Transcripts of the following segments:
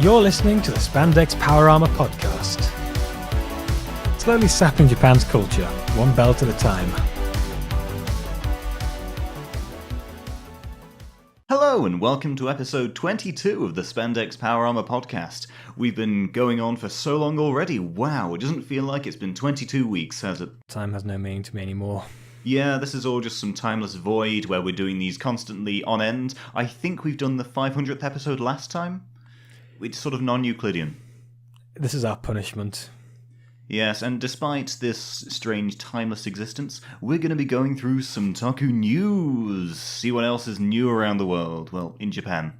You're listening to the Spandex Power Armour podcast. Slowly sapping Japan's culture, one belt at a time. Hello and welcome to episode 22 of the Spandex Power Armour podcast. We've been going on for so long already. Wow, it doesn't feel like it's been 22 weeks, has it? Time has no meaning to me anymore. Yeah, this is all just some timeless void where we're doing these constantly on end. I think we've done the 500th episode last time. It's sort of non-Euclidean. This is our punishment. Yes, and despite this strange timeless existence, we're going to be going through some Toku news. See what else is new around the world. Well, in Japan.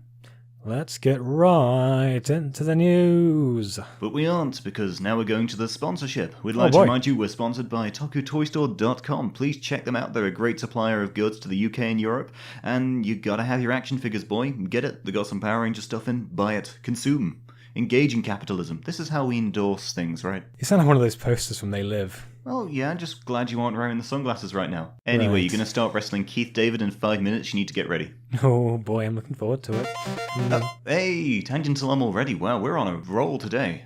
Let's get right into the news. But we aren't, because now we're going to the sponsorship. We'd like to remind you we're sponsored by TokuToyStore.com. Please check them out. They're a great supplier of goods to the UK and Europe. And you gotta have your action figures, boy. Get it. They got some Power Ranger stuff in. Buy it. Consume. Engage in capitalism. This is how we endorse things, right? You sound like one of those posters from They Live. Well, yeah, I'm just glad you aren't wearing the sunglasses right now. Anyway, Right. You're going to start wrestling Keith David in 5 minutes. You need to get ready. Oh boy, I'm looking forward to it. Hey, tangential already. Wow, we're on a roll today.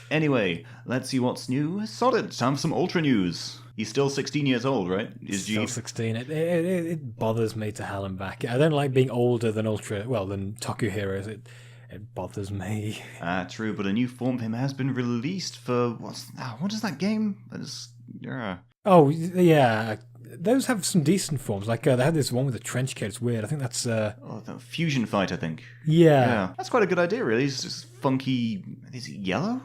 Anyway, let's see what's new. Solid. Time for some Ultra news. He's still 16 years old, right? Is Still Geed? 16. It bothers me to hell and back. I don't like being older than than Toku heroes. It bothers me. True, but a new form of him has been released for... What is that game? Oh, yeah. Those have some decent forms. Like, they had this one with a trench coat. It's weird. I think that's... the Fusion Fight, I think. Yeah. That's quite a good idea, really. It's just funky... Is it yellow?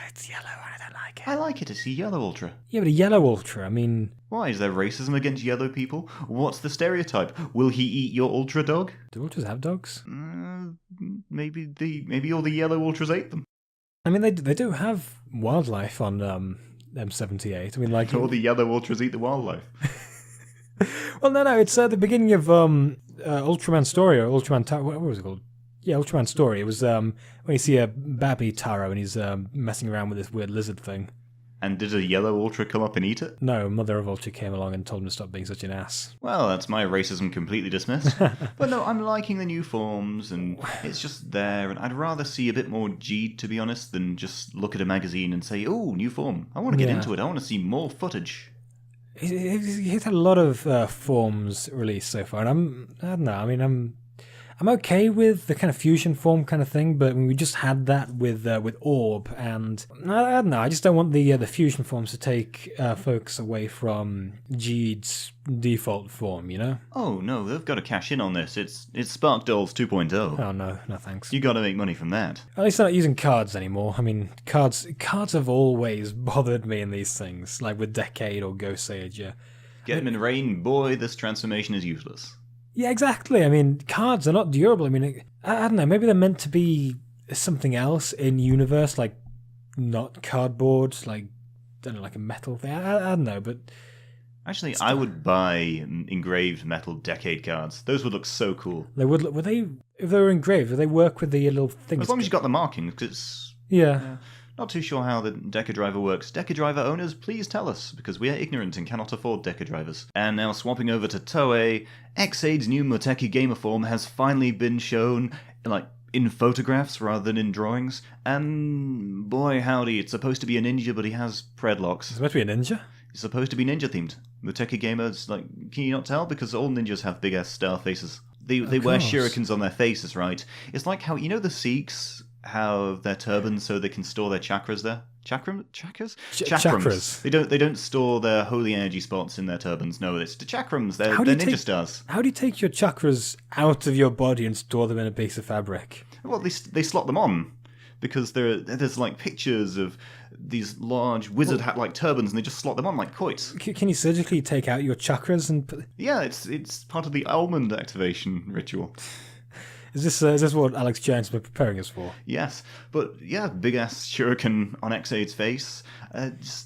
It's yellow and I don't like it. I like it. It's a yellow Ultra. Yeah, but a yellow Ultra, I mean... Why? Is there racism against yellow people? What's the stereotype? Will he eat your Ultra dog? Do Ultras have dogs? Maybe all the yellow Ultras ate them. I mean, they do have wildlife on M78. I mean, like... All the yellow Ultras eat the wildlife. Well, no, it's the beginning of Ultraman Story, or Ultraman... what was it called? Yeah, Ultraman Story. It was when you see a Babby Taro and he's messing around with this weird lizard thing. And did a yellow Ultra come up and eat it? No, Mother of Ultra came along and told him to stop being such an ass. Well, that's my racism completely dismissed. But no, I'm liking the new forms, and it's just there, and I'd rather see a bit more Geed, to be honest, than just look at a magazine and say, oh, new form. I want to get into it. I want to see more footage. He's had a lot of forms released so far, and I don't know, I mean, I'm okay with the kind of fusion form kind of thing, but we just had that with Orb, and I don't know. I just don't want the fusion forms to take focus away from Geed's default form, you know? Oh no, they've got to cash in on this. It's Spark Dolls 2.0. Oh no thanks. You got to make money from that. At least they're not using cards anymore. I mean, cards have always bothered me in these things, like with Decade or Ghost Age. Yeah. Get him in rain, boy. This transformation is useless. Yeah, exactly. I mean, cards are not durable. I mean, I don't know. Maybe they're meant to be something else in universe, like not cardboard, like, I don't know, like a metal thing. I don't know, but... Actually, I would buy engraved metal Decade cards. Those would look so cool. They would. If they were engraved, would they work with the little things? As long as you got the markings, because... Yeah. Not too sure how the Deca Driver works. Deca Driver owners, please tell us, because we are ignorant and cannot afford Deca Drivers. And now swapping over to Toei, X-Aid's new Moteki Gamer form has finally been shown, in photographs rather than in drawings. And boy howdy, it's supposed to be a ninja, but he has predlocks. It's supposed to be a ninja? It's supposed to be ninja themed. Moteki Gamer's can you not tell? Because all ninjas have big ass star faces. They wear shurikens on their faces, right? It's like how, the Sikhs have their turbans so they can store their chakras there. Chakrams? Chakras. They don't store their holy energy spots in their turbans. No, it's the chakrams. They're ninja stars. How do you take your chakras out of your body and store them in a piece of fabric? Well, they slot them on. Because there's pictures of these large wizard hat-like turbans, and they just slot them on like quoits. Can you surgically take out your chakras and? Yeah, it's part of the almond activation ritual. Is this what Alex Jones has been preparing us for? Yes, but yeah, big ass shuriken on X-Aid's face.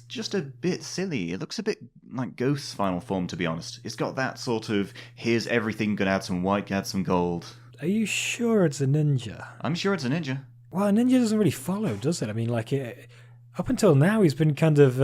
Just a bit silly. It looks a bit like Ghost's final form, to be honest. It's got that sort of here's everything, gonna add some white, add some gold. Are you sure it's a ninja? I'm sure it's a ninja. Well, a ninja doesn't really follow, does it? I mean, up until now, he's been kind of,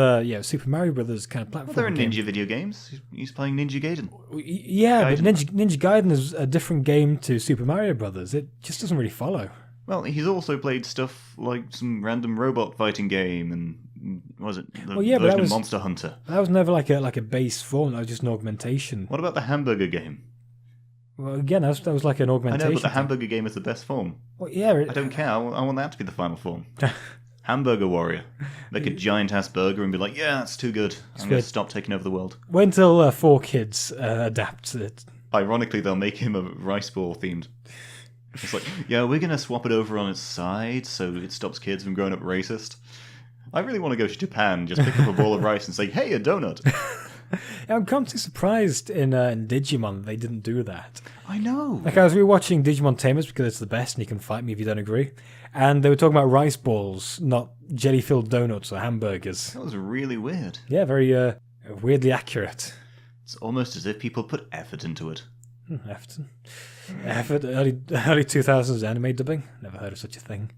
Super Mario Brothers kind of platform. Well, there are ninja video games. He's playing Ninja Gaiden. Yeah, Gaiden. But Ninja Gaiden is a different game to Super Mario Brothers. It just doesn't really follow. Well, he's also played stuff like some random robot fighting game and what was it the version of Monster Hunter? That was never like a base form. That was just an augmentation. What about the hamburger game? Well, again, that was like an augmentation. I know, but the hamburger game is the best form. Well, yeah. I don't care. I want that to be the final form. Hamburger Warrior. Make a giant-ass burger and be like, yeah, that's too good. I'm going to stop taking over the world. Wait until 4Kids adapts it. Ironically, they'll make him a rice ball themed. It's like, yeah, we're going to swap it over on its side so it stops kids from growing up racist. I really want to go to Japan, just pick up a ball of rice and say, hey, a donut. I'm constantly surprised in Digimon they didn't do that. I know. Like, I was rewatching Digimon Tamers because it's the best and you can fight me if you don't agree. And they were talking about rice balls, not jelly-filled donuts or hamburgers. That was really weird. Yeah, very weirdly accurate. It's almost as if people put effort into it. Effort, early 2000s anime dubbing. Never heard of such a thing.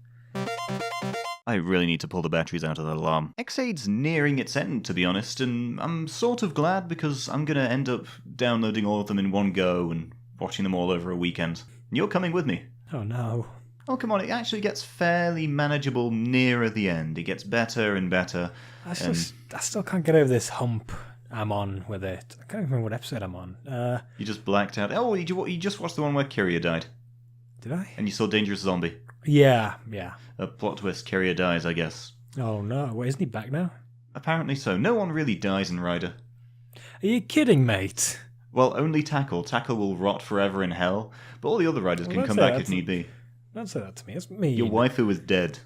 I really need to pull the batteries out of that alarm. X8's nearing its end, to be honest, and I'm sort of glad because I'm going to end up downloading all of them in one go and watching them all over a weekend. And you're coming with me. Oh no. Oh, come on, it actually gets fairly manageable nearer the end. It gets better and better. I still can't get over this hump I'm on with it. I can't even remember what episode I'm on. You just blacked out. Oh, you just watched the one where Kyria died. Did I? And you saw Dangerous Zombie. Yeah. A plot twist, Kyria dies, I guess. Oh no, wait, isn't he back now? Apparently so. No one really dies in Rider. Are you kidding, mate? Well, only Tackle. Tackle will rot forever in hell, but all the other Riders can come back if need be. Don't say that to me, it's me. Your waifu is dead.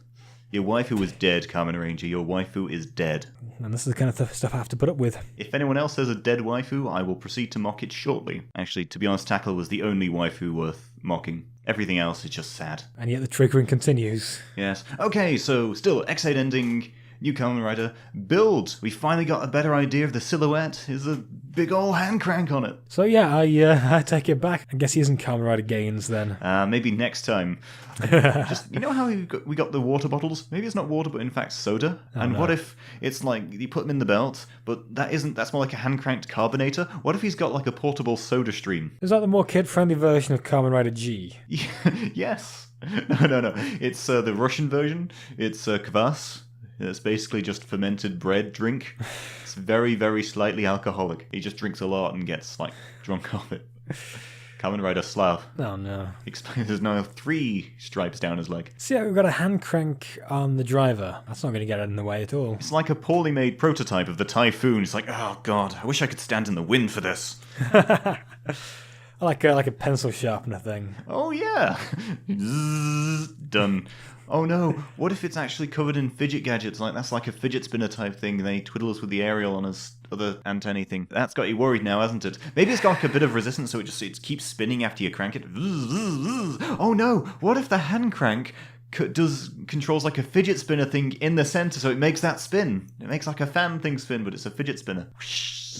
Your waifu is dead, Kamen Ranger. Your waifu is dead. And this is the kind of stuff I have to put up with. If anyone else has a dead waifu, I will proceed to mock it shortly. Actually, to be honest, Tackle was the only waifu worth mocking. Everything else is just sad. And yet the triggering continues. Yes. Okay, so still, X8 ending, new Kamen Rider Build. We finally got a better idea of the silhouette. There's a big ol' hand crank on it. So yeah, I take it back. I guess he isn't Kamen Rider Gains then. Maybe next time. Just, you know how we got the water bottles? Maybe it's not water, but in fact soda. What if it's like you put them in the belt, but that's more like a hand cranked carbonator? What if he's got like a portable soda stream? Is that the more kid friendly version of Kamen Rider G? Yes. No. It's the Russian version. It's kvass. It's basically just fermented bread drink. It's very, very slightly alcoholic. He just drinks a lot and gets like drunk off it. Kamen Rider Slav. Oh no. Explains there's now 3 stripes down his leg. See, we've got a hand crank on the driver. That's not going to get in the way at all. It's like a poorly made prototype of the Typhoon. It's like, oh god, I wish I could stand in the wind for this. like a pencil sharpener thing. Oh yeah. Done. Oh no, what if it's actually covered in fidget gadgets? Like that's like a fidget spinner type thing. They twiddle us with the aerial on his other antennae thing. That's got you worried now, hasn't it? Maybe it's got like a bit of resistance, so it keeps spinning after you crank it. Oh no, what if the hand crank controls like a fidget spinner thing in the center, so it makes that spin? It makes like a fan thing spin, but it's a fidget spinner.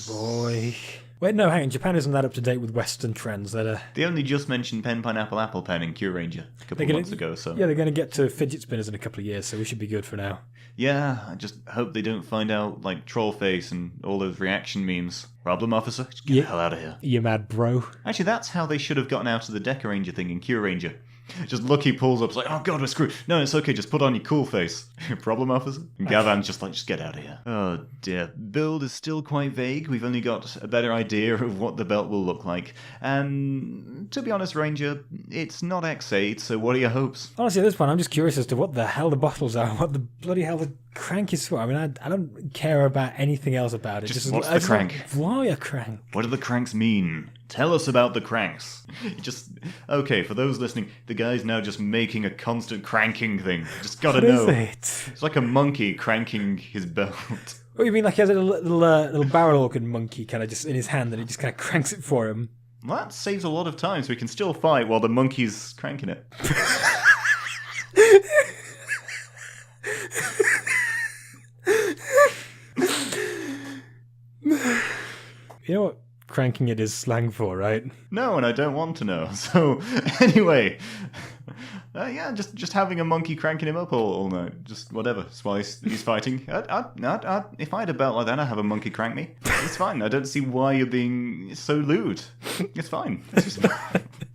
Boy. Wait, no, hang on. Japan isn't that up to date with Western trends. They only just mentioned Pen, Pineapple, Apple Pen in Q Ranger a couple of months ago. So yeah, they're going to get to fidget spinners in a couple of years, so we should be good for now. Yeah, I just hope they don't find out like Trollface and all those reaction memes. Problem, officer? Just get the hell out of here. You mad bro. Actually, that's how they should have gotten out of the Deca Ranger thing in Q Ranger. Just Lucky pulls up, it's like, oh god, we're screwed. No, it's okay, just put on your cool face. Problem, officer? And Gavan's just like, just get out of here. Oh dear. Build is still quite vague. We've only got a better idea of what the belt will look like. And to be honest, Ranger, it's not X8, so what are your hopes? Honestly, at this point, I'm just curious as to what the hell the bottles are, what the bloody hell the crank is for. I mean, I don't care about anything else about it. Just what's the crank? Why a crank? What do the cranks mean? Tell us about the cranks. Okay, for those listening, the guy's now just making a constant cranking thing. Just gotta know. What is it? It's like a monkey cranking his belt. What do you mean, like he has a little barrel organ monkey kind of just in his hand and he just kind of cranks it for him? Well, that saves a lot of time, so we can still fight while the monkey's cranking it. You know what cranking it is slang for, right? No, and I don't want to know. So, anyway, yeah, just having a monkey cranking him up all night. Just whatever. That's why he's fighting. If I had a belt like that, I'd have a monkey crank me. It's fine. I don't see why you're being so lewd. It's fine. It's just...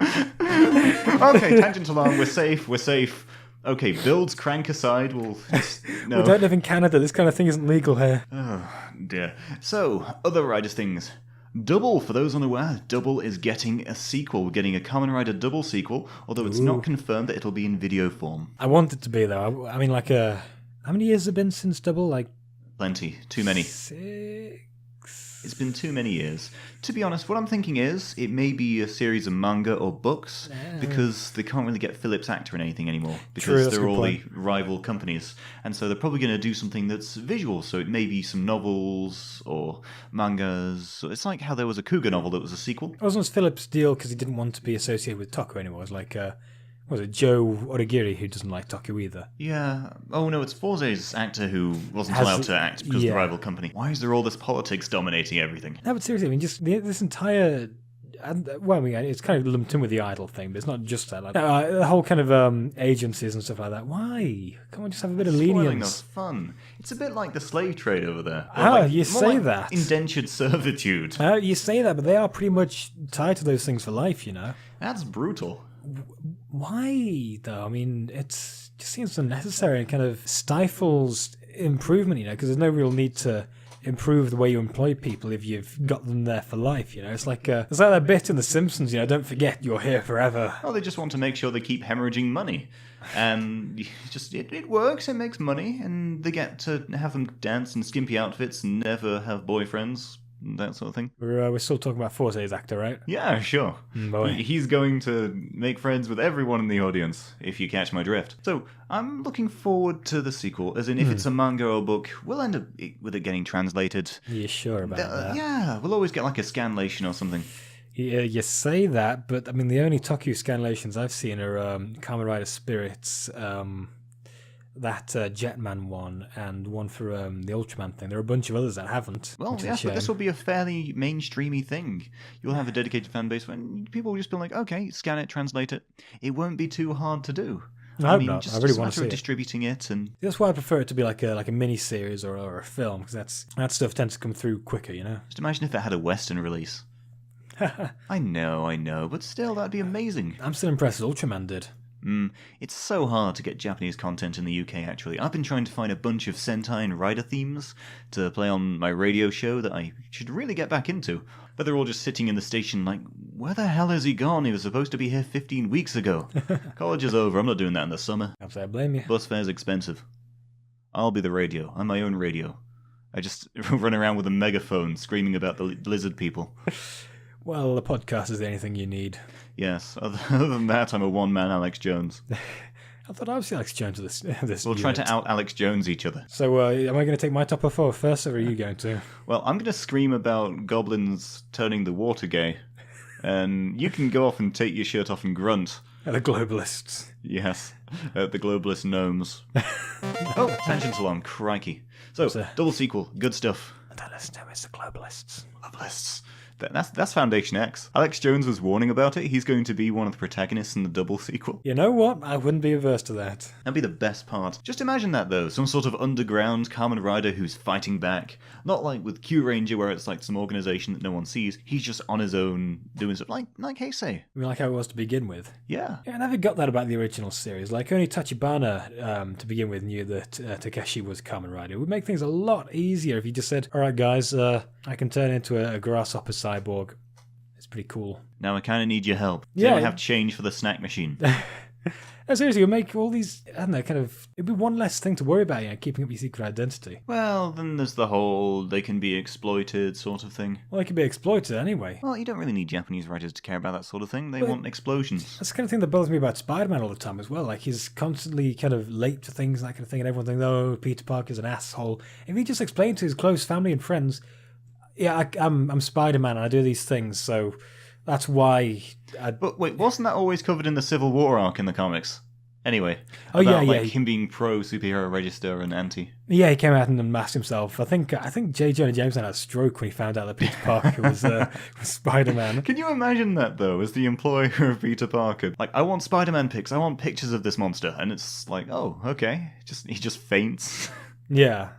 Okay, tangent along. We're safe. Okay, Build's crank aside, we'll just... No. We don't live in Canada. This kind of thing isn't legal here. Oh, dear. So, other Riders things. Double, for those unaware, Double is getting a sequel. We're getting a Kamen Rider Double sequel, although it's not confirmed that it'll be in video form. I want it to be, though. I mean, like, how many years has it been since Double? Like, Plenty. Too many. 6? It's been too many years. To be honest, what I'm thinking is it may be a series of manga or books because they can't really get Philips Actor in anything anymore because they're all the rival companies. And so they're probably going to do something that's visual. So it may be some novels or mangas. It's like how there was a Cougar novel that was a sequel. It wasn't Phillips' deal because he didn't want to be associated with Toku anymore. It was like, was it Joe Origiri who doesn't like Toku either? Yeah. Oh no, it's Forze's actor who wasn't allowed to act because of the rival company. Why is there all this politics dominating everything? No, but seriously, I mean, just this entire... Well, I mean, it's kind of lumped in with the idol thing, but it's not just that. Like, the whole kind of agencies and stuff like that. Why? Come on, just have a bit of lenience. The fun. It's a bit like the slave trade over there. You say that. Indentured servitude. You say that, but they are pretty much tied to those things for life, you know? That's brutal. Why, though? I mean, it just seems unnecessary and kind of stifles improvement, you know, because there's no real need to improve the way you employ people if you've got them there for life, you know. It's like that bit in The Simpsons, you know, don't forget you're here forever. Oh, they just want to make sure they keep hemorrhaging money. And it works, it makes money, and they get to have them dance in skimpy outfits and never have boyfriends. That sort of thing. We're still talking about Forze's actor, right? Yeah, sure. He's going to make friends with everyone in the audience, if you catch my drift. So, I'm looking forward to the sequel, as in if it's a manga or book, we'll end up with it getting translated. You sure about that? Yeah, we'll always get like a scanlation or something. Yeah, you say that, but I mean, the only Toku scanlations I've seen are Kamen Rider Spirits, that Jetman one, and one for the Ultraman thing. There are a bunch of others that haven't. Well, yes, but this will be a fairly mainstreamy thing. You'll have a dedicated fan base when people will just be like, okay, scan it, translate it. It won't be too hard to do. I mean, not. Just, I really just want to see distributing it, and that's why I prefer it to be like a mini series or a film, because that stuff tends to come through quicker, you know. Just imagine if it had a Western release. I know, but still, that'd be amazing. I'm still impressed as Ultraman did. It's so hard to get Japanese content in the UK, actually. I've been trying to find a bunch of Sentai and Rider themes to play on my radio show that I should really get back into. But they're all just sitting in the station like, where the hell has he gone? He was supposed to be here 15 weeks ago. College is over. I'm not doing that in the summer. Can't say I blame you. Bus fare's expensive. I'll be the radio. I'm my own radio. I just run around with a megaphone screaming about the lizard people. Well, the podcast is the only thing you need. Yes. Other than that, I'm a one-man Alex Jones. I thought I was Alex Jones of this We'll try to out-Alex Jones each other. So, am I going to take my top four first, or are you going to? Well, I'm going to scream about goblins turning the water gay. And you can go off and take your shirt off and grunt. The globalists. Yes. The globalist gnomes. Oh, tangent alarm. Crikey. So, double sequel. Good stuff. Don't listen to him, it's the globalists. Globalists. That's Foundation X. Alex Jones was warning about it. He's going to be one of the protagonists in the double sequel. You know what? I wouldn't be averse to that. That'd be the best part. Just imagine that, though. Some sort of underground Kamen Rider who's fighting back. Not like with Q Ranger, where it's like some organization that no one sees. He's just on his own, doing stuff like Heisei. I mean, like how it was to begin with. Yeah. I never got that about the original series. Like, only Tachibana, to begin with, knew that Takeshi was Kamen Rider. It would make things a lot easier if you just said, all right, guys, I can turn into a grasshopper cyborg. It's pretty cool. Now I kind of need your help. Yeah. I have change for the snack machine. No, seriously, you'll make all these, I don't know, kind of, it'd be one less thing to worry about, you know, keeping up your secret identity. Well, then there's the whole they can be exploited sort of thing. Well, they can be exploited anyway. Well, you don't really need Japanese writers to care about that sort of thing. They want explosions. That's the kind of thing that bothers me about Spider-Man all the time as well. Like, he's constantly kind of late to things, that kind of thing, and everyone thinks, oh, Peter Parker's an asshole. If he just explained to his close family and friends, yeah, I'm Spider-Man and I do these things, so that's why. But wait, wasn't that always covered in the Civil War arc in the comics? Anyway, him being pro superhero register and anti. Yeah, he came out and unmasked himself. I think J. Jonah Jameson had a stroke when he found out that Peter Parker was Spider-Man. Can you imagine that though, as the employer of Peter Parker? Like, I want Spider-Man pics. I want pictures of this monster, and it's like, oh, okay, he just faints. Yeah.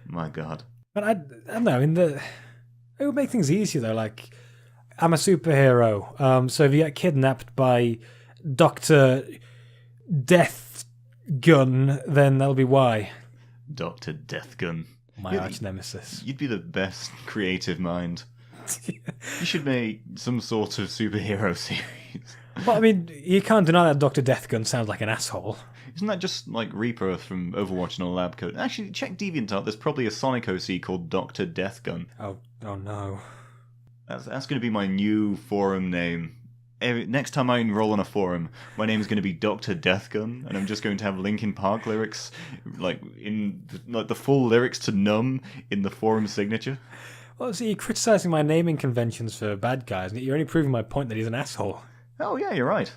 My God. But I don't know. I mean, it would make things easier though. Like, I'm a superhero. So if you get kidnapped by Dr. Death gun, then that'll be why. Dr. Deathgun. My arch nemesis. You'd be the best creative mind. You should make some sort of superhero series. Well, I mean, you can't deny that Dr. Deathgun sounds like an asshole. Isn't that just like Reaper from Overwatch and all lab code? Actually, check DeviantArt. There's probably a Sonic OC called Dr. Deathgun. Oh no. That's going to be my new forum name. Next time I enroll on a forum, my name is going to be Dr. Deathgun, and I'm just going to have Linkin Park lyrics, like the full lyrics to Numb in the forum signature. Well, see, you're criticising my naming conventions for bad guys, and you're only proving my point that he's an asshole. Oh yeah, you're right.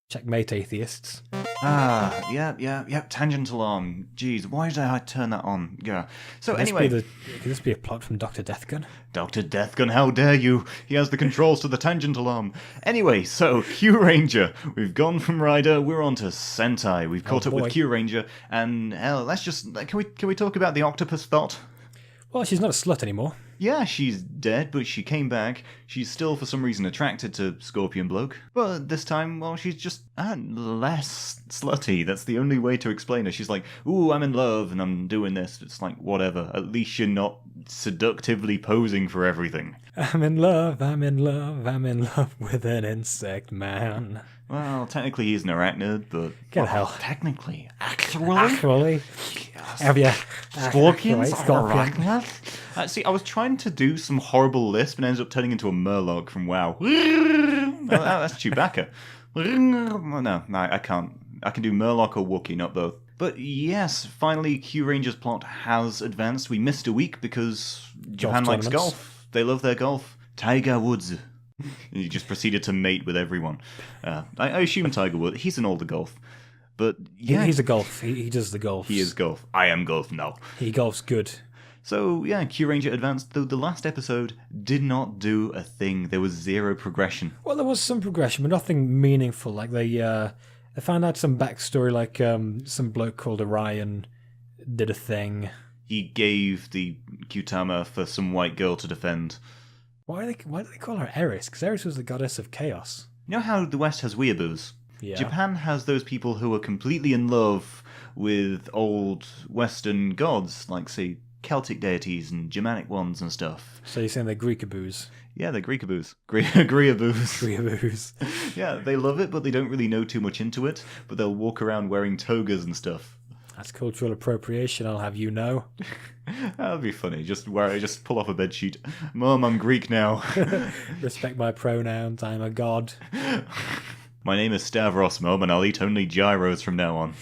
Checkmate, atheists. Yeah. Tangential arm. Jeez, why did I turn that on? Yeah. So anyway, could this be a plot from Dr. Deathgun? Dr. Deathgun, how dare you? He has the controls to the tangential arm. Anyway, so Q Ranger. We've gone from Rider, we're on to Sentai. We've caught up with Q Ranger, and hell, let's just can we talk about the octopus thought? Well, she's not a slut anymore. Yeah, she's dead, but she came back. She's still, for some reason, attracted to Scorpion Bloke. But this time, well, she's just less slutty. That's the only way to explain her. She's like, ooh, I'm in love, and I'm doing this. It's like, whatever. At least you're not seductively posing for everything. I'm in love with an insect man. Well, technically he's an arachnid, but... Get hell. Technically. Actually? Yes. Have you? Scorpions Actually, are arachnids? See, I was trying to do some horrible lisp and ended up turning into a Murloc from WoW. That's Chewbacca. No, I can't. I can do Murloc or Wookiee, not both. But yes, finally Q Ranger's plot has advanced. We missed a week because Japan likes golf. They love their golf. Tiger Woods. He just proceeded to mate with everyone. I assume Tiger Woods. He's an older golf. But yeah. He's a golf. He does the golf. He is golf. I am golf now. He golfs good. So yeah, Q Ranger advanced, though the last episode did not do a thing. There was zero progression. Well, there was some progression, but nothing meaningful. Like they found out some backstory, like some bloke called Orion did a thing. He gave the Qtama for some white girl to defend. Why do they call her Eris? Because Eris was the goddess of chaos. You know how the West has weeaboos? Yeah. Japan has those people who are completely in love with old Western gods, like, say, Celtic deities and Germanic ones and stuff. So you're saying they're Greekaboos? Yeah, they're Greekaboos. Greeaboos. Greekaboos. Yeah, they love it, but they don't really know too much into it. But they'll walk around wearing togas and stuff. That's cultural appropriation, I'll have you know. That'd be funny. Just pull off a bedsheet. Mum, I'm Greek now. Respect my pronouns, I'm a god. My name is Stavros, Mum, and I'll eat only gyros from now on.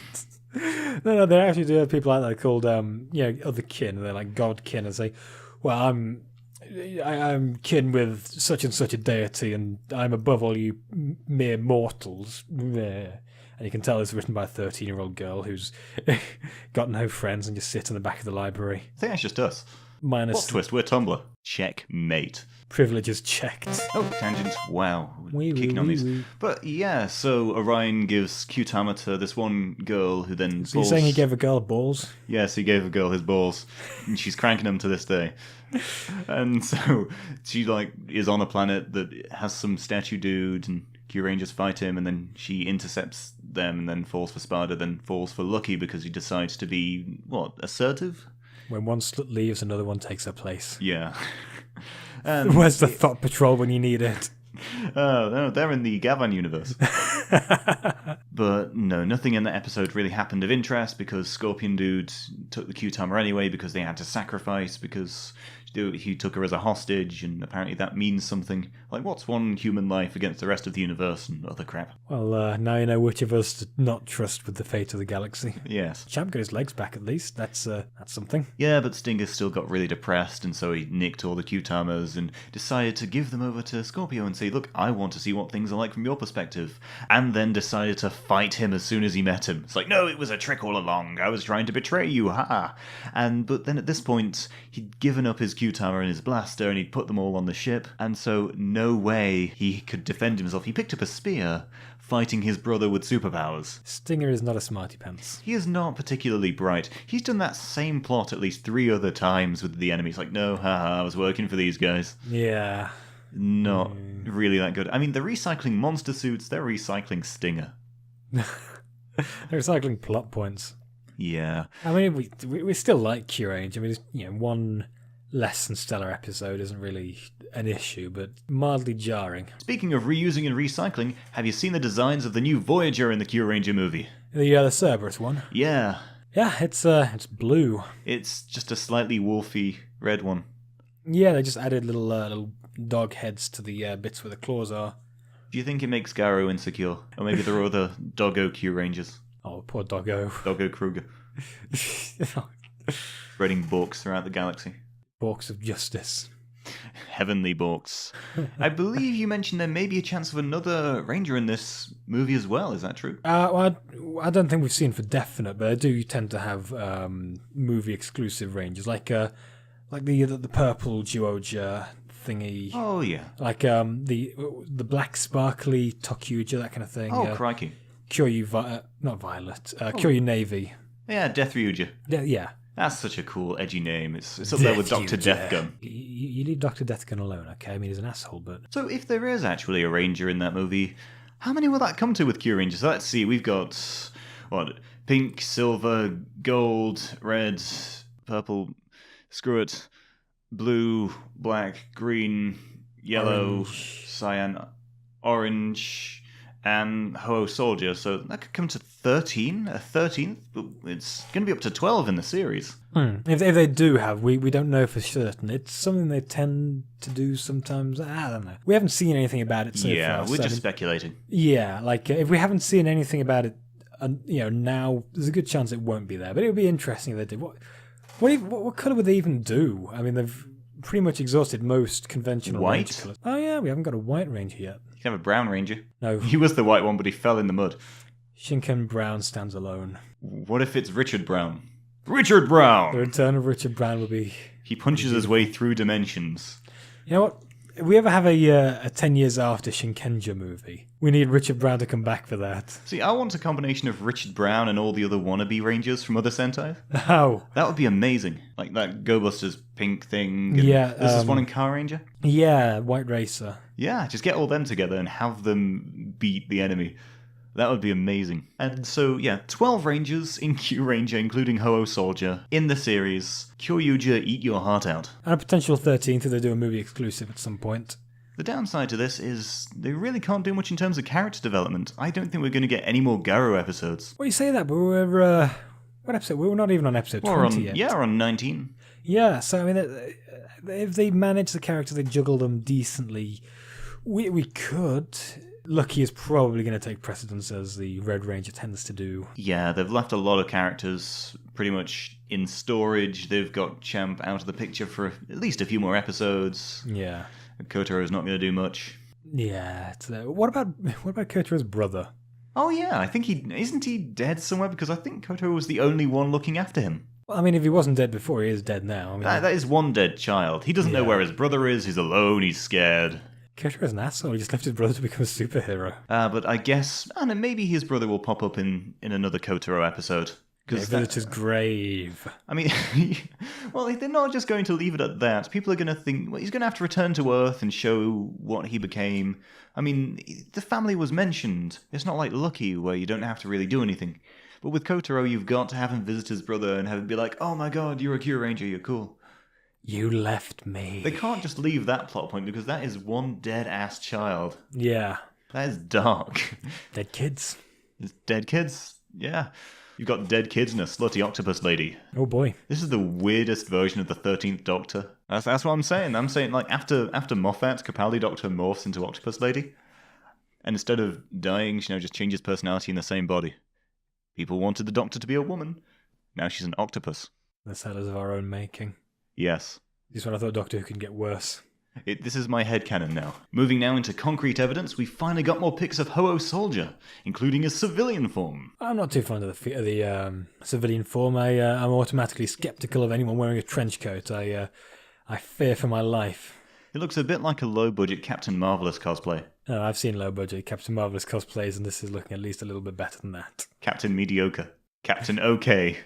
No, they actually do have people out there called, other kin, and they're like god kin, and say, well, I'm kin with such and such a deity, and I'm above all you mere mortals. And you can tell it's written by a 13-year-old girl who's got no friends and just sits in the back of the library. I think that's just us. Minus Plot twist, we're Tumblr. Checkmate. Privileges checked. Oh, tangents. Wow. Kicking on these. But yeah, so Orion gives Qtama to this one girl who then So you're saying he gave a girl balls? Yes, he gave a girl his balls. And she's cranking them to this day. And so she is on a planet that has some statue dude, and Q Rangers fight him, and then she intercepts them and then falls for Spada, then falls for Lucky because he decides to be, assertive? When one slut leaves, another one takes her place. Yeah. Where's the Thought Patrol when you need it? No, they're in the Gavan universe. But no, nothing in that episode really happened of interest because Scorpion Dude took the Qtama anyway because they had to sacrifice, because he took her as a hostage, and apparently that means something. Like, what's one human life against the rest of the universe and other crap? Well, now you know which of us to not trust with the fate of the galaxy. Yes. Champ got his legs back at least. That's something. Yeah, but Stinger still got really depressed, and so he nicked all the Qtamas and decided to give them over to Scorpio and say, look, I want to see what things are like from your perspective. And then decided to fight him as soon as he met him. It's like, no, it was a trick all along. I was trying to betray you, ha! But then at this point, he'd given up his Qtama and his blaster, and he'd put them all on the ship, and so no way he could defend himself. He picked up a spear, fighting his brother with superpowers. Stinger is not a smarty pants. He is not particularly bright. He's done that same plot at least 3 other times with the enemies. Like, no, haha, I was working for these guys. Yeah. Not really that good. I mean, they're recycling monster suits, they're recycling Stinger. They're recycling plot points. Yeah. I mean, we still like Q-Range. I mean, one less than stellar episode isn't really an issue, but mildly jarring. Speaking of reusing and recycling, have you seen the designs of the new Voyager in the Q-Ranger movie? The Cerberus one. Yeah. Yeah, it's blue. It's just a slightly wolfy red one. Yeah, they just added little dog heads to the bits where the claws are. Do you think it makes Garo insecure? Or maybe there are other Doggo Q-Rangers? Oh, poor doggo. Doggo Kruger. Spreading borks throughout the galaxy. Borks of justice. Heavenly borks. I believe you mentioned there may be a chance of another Ranger in this movie as well. Is that true? Well, I don't think we've seen for definite, but I do tend to have movie exclusive Rangers, like the purple Georgia thingy. Oh yeah. Like the black sparkly Tokuja, that kind of thing. Oh crikey. Kyoryu, not Violet. Kyoryu Navy. Yeah, Death Ryuja. Yeah. That's such a cool, edgy name. It's up there with Dr. Deathgun. You leave Dr. Deathgun alone, okay? I mean, he's an asshole, but... So if there is actually a Ranger in that movie, how many will that come to with Q Rangers? Let's see, we've got, pink, silver, gold, red, purple, screw it, blue, black, green, yellow, Orange. cyan, orange... and Ho-Oh Soldier, so that could come to 13, a 13th, but it's going to be up to 12 in the series. If they do have, we don't know for certain. It's something they tend to do sometimes. I don't know. We haven't seen anything about it so far. Yeah, we're so just speculating. Yeah, like if we haven't seen anything about it, now there's a good chance it won't be there. But it would be interesting if they did. What colour would they even do? I mean, they've pretty much exhausted most conventional White? Ranger colours. Oh yeah, we haven't got a white Ranger yet. You can have a brown Ranger. No. He was the white one, but he fell in the mud. Shinken Brown stands alone. What if it's Richard Brown? Richard Brown! The return of Richard Brown will be... He punches his way through dimensions. You know what? If we ever have a 10 years after Shinkenja movie, we need Richard Brown to come back for that. See, I want a combination of Richard Brown and all the other wannabe Rangers from other Sentai. Oh. That would be amazing. Like that Go Busters pink thing. And Yeah, There's this one in Car Ranger. Yeah, White Racer. Yeah, just get all them together and have them beat the enemy. That would be amazing. And so, 12 Rangers in Q Ranger, including Ho-Oh Soldier, in the series. Kyoryuja, eat your heart out. And a potential 13th if they do a movie exclusive at some point. The downside to this is they really can't do much in terms of character development. I don't think we're going to get any more Garo episodes. Well, you say that, but we're... what episode? We're not even on episode 20 yet. Yeah, we're on 19. Yeah, so I mean, if they manage the characters, they juggle them decently, we could... Lucky is probably going to take precedence as the Red Ranger tends to do. Yeah, they've left a lot of characters pretty much in storage. They've got Champ out of the picture for at least a few more episodes. Yeah. Kotaro's not going to do much. Yeah. What about Kotaro's brother? Oh yeah, I think isn't he dead somewhere? Because I think Kotaro was the only one looking after him. Well, I mean, if he wasn't dead before, he is dead now. I mean, that is one dead child. He doesn't know where his brother is. He's alone. He's scared. Kotaro's an asshole. He just left his brother to become a superhero. But I guess, maybe his brother will pop up in another Kotaro episode. Visitor's grave. I mean, well, they're not just going to leave it at that. People are going to think, well, he's going to have to return to Earth and show what he became. I mean, the family was mentioned. It's not like Lucky, where you don't have to really do anything. But with Kotaro, you've got to have him visit his brother and have him be like, oh my god, you're a Q Ranger, you're cool. You left me. They can't just leave that plot point because that is one dead-ass child. Yeah. That is dark. Dead kids. It's dead kids, yeah. You've got dead kids and a slutty octopus lady. Oh boy. This is the weirdest version of the 13th Doctor. That's what I'm saying. I'm saying, like, after Moffat, Capaldi Doctor morphs into Octopus Lady. And instead of dying, she now just changes personality in the same body. People wanted the Doctor to be a woman. Now she's an octopus. The sellers of our own making. Yes. This is when I thought Doctor Who could get worse. This is my headcanon now. Moving now into concrete evidence, we finally got more pics of Ho-Oh Soldier, including his civilian form. I'm not too fond of the civilian form. I'm automatically skeptical of anyone wearing a trench coat. I fear for my life. It looks a bit like a low-budget Captain Marvelous cosplay. Oh, I've seen low-budget Captain Marvelous cosplays, and this is looking at least a little bit better than that. Captain Mediocre. Captain OK.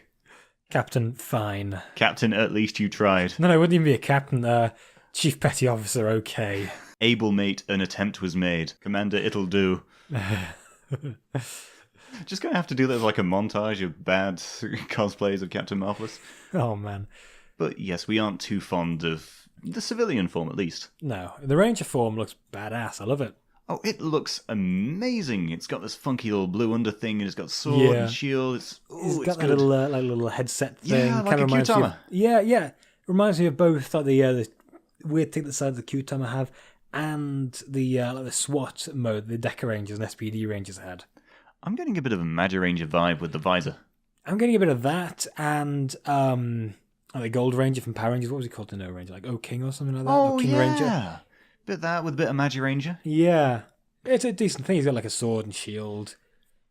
Captain Fine. Captain At Least You Tried. No, it wouldn't even be a captain. Chief Petty Officer OK. Able Mate, An Attempt Was Made. Commander It'll Do. Just gonna have to do that as like a montage of bad cosplays of Captain Marvelous. Oh man. But yes, we aren't too fond of the civilian form, at least. No, the Ranger form looks badass. I love it. Oh, it looks amazing. It's got this funky little blue under thing, and it's got sword and shield. It's got that good. little headset thing. Yeah, like Kinda a reminds me Q-Tama. of- yeah. Reminds me of both like the weird thing that sides of the Q-Tama have, and the like the SWAT mode the Deca Rangers and SPD Rangers had. I'm getting a bit of a Magic Ranger vibe with the visor. I'm getting a bit of that, and the Gold Ranger from Power Rangers. What was he called? The No Ranger, like O King or something like that. Oh, King yeah. Ranger. Bit that with a bit of Magic Ranger. Yeah, it's a decent thing. He's got like a sword and shield.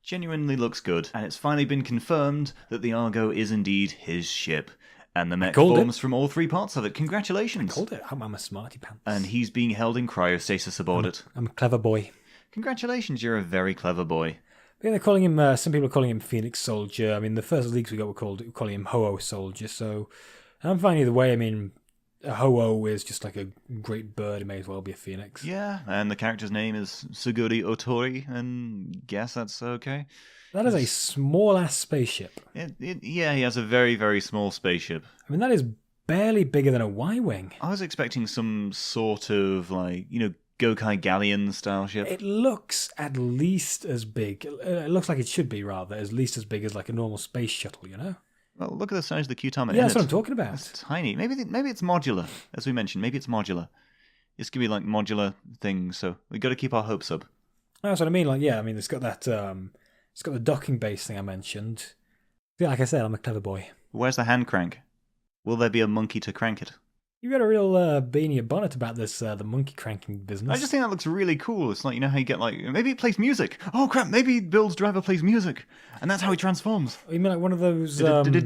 Genuinely looks good. And it's finally been confirmed that the Argo is indeed his ship. And the mech called forms from all three parts of it. Congratulations. Called it. I'm a smarty pants. And he's being held in cryostasis aboard it. I'm a clever boy. Congratulations, you're a very clever boy. Yeah, they're calling him. Some people are calling him Phoenix Soldier. I mean, the first leaks we got were calling him Ho-Oh Soldier. So I'm fine either way. I mean, a Ho-Oh is just like a great bird. It may as well be a phoenix. Yeah, and the character's name is Suguri Otori, and guess that's okay. That is a small-ass spaceship. Yeah, he has a very, very small spaceship. I mean, that is barely bigger than a Y-Wing. I was expecting some sort of, like, Gokai Galleon style ship. It looks at least as big. It looks like it should be, rather, at least as big as like a normal space shuttle, you know? Well, look at the size of the Q-Tama. Yeah, that's what I'm talking about. It's tiny. Maybe it's modular, as we mentioned. Maybe it's modular. It's gonna be like modular things, so we got to keep our hopes up. That's what I mean. Like, yeah, I mean, it's got that. It's got the docking base thing I mentioned. Yeah, like I said, I'm a clever boy. Where's the hand crank? Will there be a monkey to crank it? You got a real bee in your bonnet about this, the monkey cranking business. I just think that looks really cool. It's like, how you get like, maybe it plays music. Oh crap, maybe Build's driver plays music. And that's how he transforms. You mean like one of those... No, I'm talking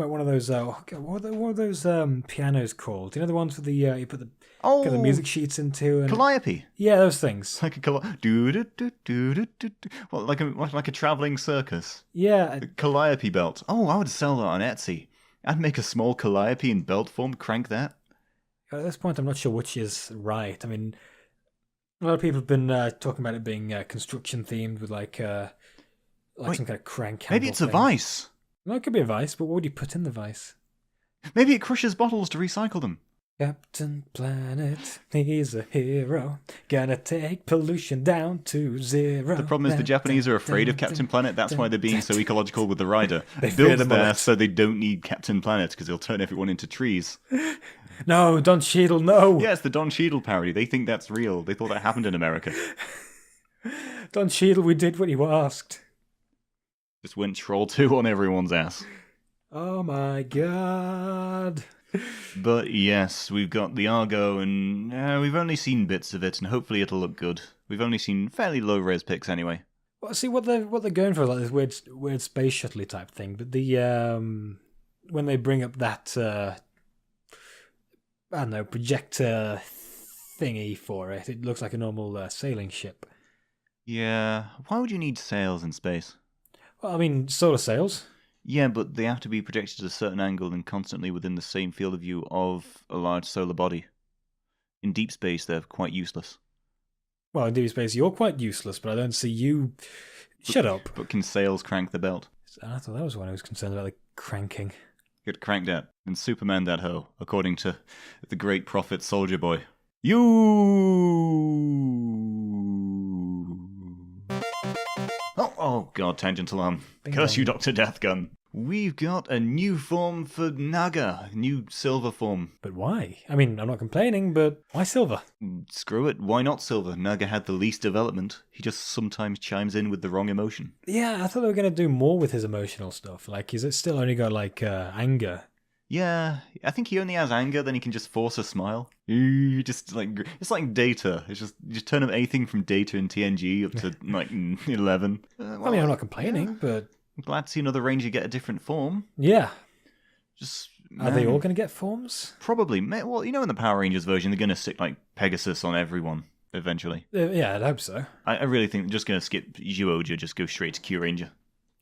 about one of those... what are those pianos called? You know the ones with the... you put the... Oh, Get the music sheets into... And... Calliope. Yeah, those things. Like a well, like a traveling circus. Yeah. A Calliope belt. Oh, I would sell that on Etsy. I'd make a small Calliope in belt form, crank that. At this point, I'm not sure which is right. I mean, a lot of people have been talking about it being construction themed with like some kind of crank handle Maybe it's a thing. vice. No, it could be a vice, but what would you put in the vice? Maybe it crushes bottles to recycle them. Captain Planet, he's a hero. Gonna take pollution down to zero. The problem is the Japanese are afraid of Captain Planet. That's why they're being so ecological with the rider. They fear Build's the there bullet. so they don't need Captain Planet because he'll turn everyone into trees. No, Don Cheadle, no. Yeah, it's the Don Cheadle parody. They think that's real. They thought that happened in America. Don Cheadle, we did what you asked. Just went Troll 2 on everyone's ass. Oh my god. But yes, we've got the Argo, and we've only seen bits of it, and hopefully it'll look good. We've only seen fairly low-res pics anyway. Well, see what they're going for, like this weird space shuttle type thing. But the when they bring up that I don't know, projector thingy for it, it looks like a normal sailing ship. Yeah, why would you need sails in space? Well, I mean, solar sails. Yeah, but they have to be projected at a certain angle and constantly within the same field of view of a large solar body. In deep space, they're quite useless. Well, in deep space, you're quite useless, but I don't see you. Shut up. But can sails crank the belt? I thought that was one I was concerned about, the cranking. Get cranked that, and Superman that hoe, according to the great prophet Soldier Boy. You. Oh god, tangent alarm. Bing Curse bong. you, Dr. Deathgun. We've got a new form for Naga, new silver form. But why? I mean, I'm not complaining, but why silver? Screw it, why not silver? Naga had the least development. He just sometimes chimes in with the wrong emotion. Yeah, I thought they were going to do more with his emotional stuff. Like, is it still only got, like, anger? Yeah, I think he only has anger, then he can just force a smile. Just like, it's like Data. It's just turn up anything from Data in TNG up to like 11. I mean, I'm not complaining, but I'm glad to see another Ranger get a different form. yeah. Just Are they all going to get forms? Probably. Well, in the Power Rangers version, they're going to stick like Pegasus on everyone eventually. Yeah, I'd hope so. I really think they're just going to skip Zyuohger, just go straight to Q Ranger.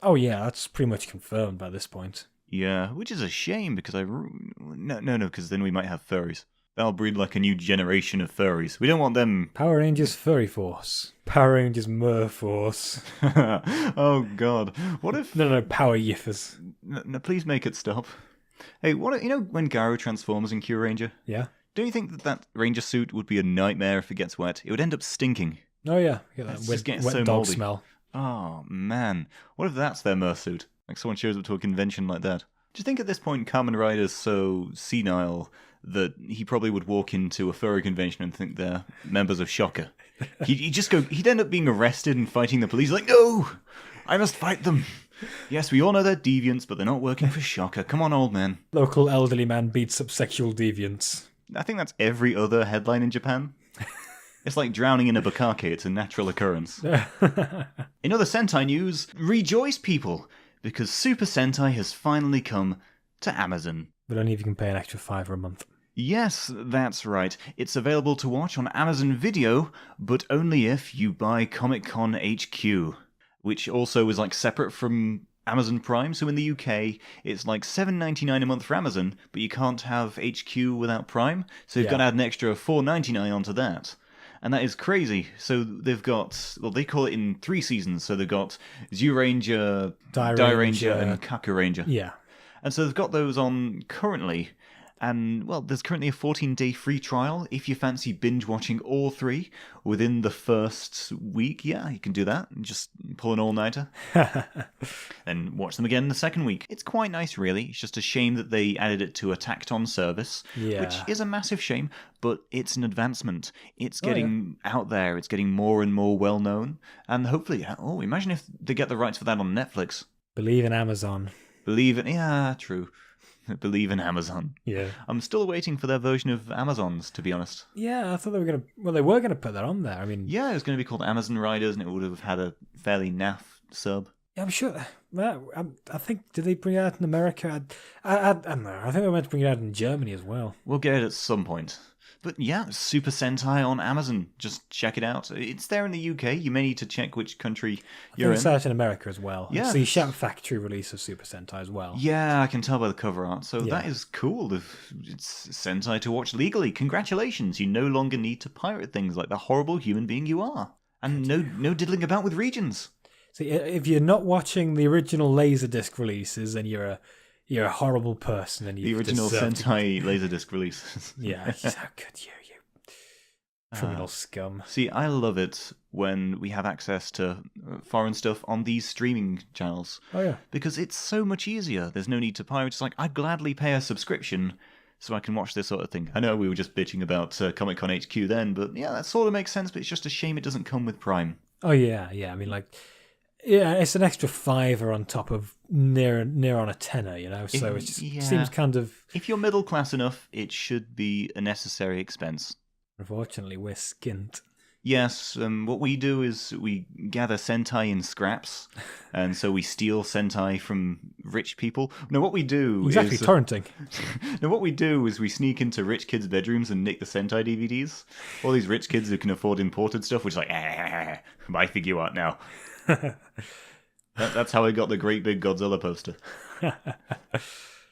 Oh yeah, that's pretty much confirmed by this point. Yeah, which is a shame because because then we might have furries. That'll breed like a new generation of furries. We don't want them. Power Rangers Furry Force. Power Rangers Merforce. Oh god. What if... No, Power Yiffers. No, please make it stop. Hey, what if, you know when Gyro transforms in Cure Ranger? Yeah. Don't you think that Ranger suit would be a nightmare if it gets wet? It would end up stinking. Oh yeah, get that It's wet, just getting wet so dog moldy. smell. Oh man. What if that's their Mersuit? Like someone shows up to a convention like that. Do you think at this point Kamen Rider's so senile that he probably would walk into a furry convention and think they're members of Shocker? He'd end up being arrested and fighting the police. Like, no! I must fight them! Yes, we all know they're deviants, but they're not working for Shocker. Come on, old man. Local elderly man beats up sexual deviants. I think that's every other headline in Japan. It's like drowning in a bukkake. It's a natural occurrence. In other Sentai news, rejoice people, because Super Sentai has finally come to Amazon. But only if you can pay an extra $5 a month. Yes, that's right. It's available to watch on Amazon Video, but only if you buy Comic Con HQ, which also is like separate from Amazon Prime. So in the UK, it's like $7.99 a month for Amazon, but you can't have HQ without Prime. So you've got to add an extra $4.99 onto that. And that is crazy. So they've got, well, they call it in 3 seasons. So they've got Zyuranger, Dai Ranger, and Kaku Ranger. Yeah. And so they've got those on currently. And, well, there's currently a 14-day free trial. If you fancy binge-watching all 3 within the first week, yeah, you can do that. And just pull an all-nighter. And watch them again the second week. It's quite nice, really. It's just a shame that they added it to a tacked-on service, which is a massive shame, but it's an advancement. It's getting out there. It's getting more and more well-known. And hopefully, imagine if they get the rights for that on Netflix. Believe in Amazon. Yeah, true. Believe in Amazon. Yeah. I'm still waiting for their version of Amazon's, to be honest. Yeah, I thought they were going to... Well, they were going to put that on there. I mean... Yeah, it was going to be called Amazon Riders, and it would have had a fairly naff sub. Yeah, I'm sure... I think... Did they bring it out in America? I don't know. I think they meant to bring it out in Germany as well. We'll get it at some point. But yeah, Super Sentai on Amazon. Just check it out. It's there in the UK. You may need to check which country you're in. It's out in America as well. Yeah. It's the Shout Factory release of Super Sentai as well. Yeah, I can tell by the cover art. So that is cool. It's Sentai to watch legally. Congratulations. You no longer need to pirate things like the horrible human being you are. And no diddling about with regions. See, if you're not watching the original Laserdisc releases, then you're a horrible person. And the original Sentai Laserdisc release. Yeah, how could you criminal scum. See, I love it when we have access to foreign stuff on these streaming channels. Oh yeah, because it's so much easier. There's no need to pirate. It's like, I'd gladly pay a subscription so I can watch this sort of thing. I know we were just bitching about Comic Con HQ then, but yeah, that sort of makes sense. But it's just a shame it doesn't come with Prime. Oh yeah. I mean, like, yeah, it's an extra $5 on top of near on a tenner, you know. So it just seems kind of. If you're middle class enough, it should be a necessary expense. Unfortunately, we're skint. Yes, what we do is we gather Sentai in scraps, and so we steal Sentai from rich people. No, what we do exactly, is... torrenting. No, what we do is we sneak into rich kids' bedrooms and nick the Sentai DVDs. All these rich kids who can afford imported stuff, which is like, buy figure art now. That's how I got the great big Godzilla poster.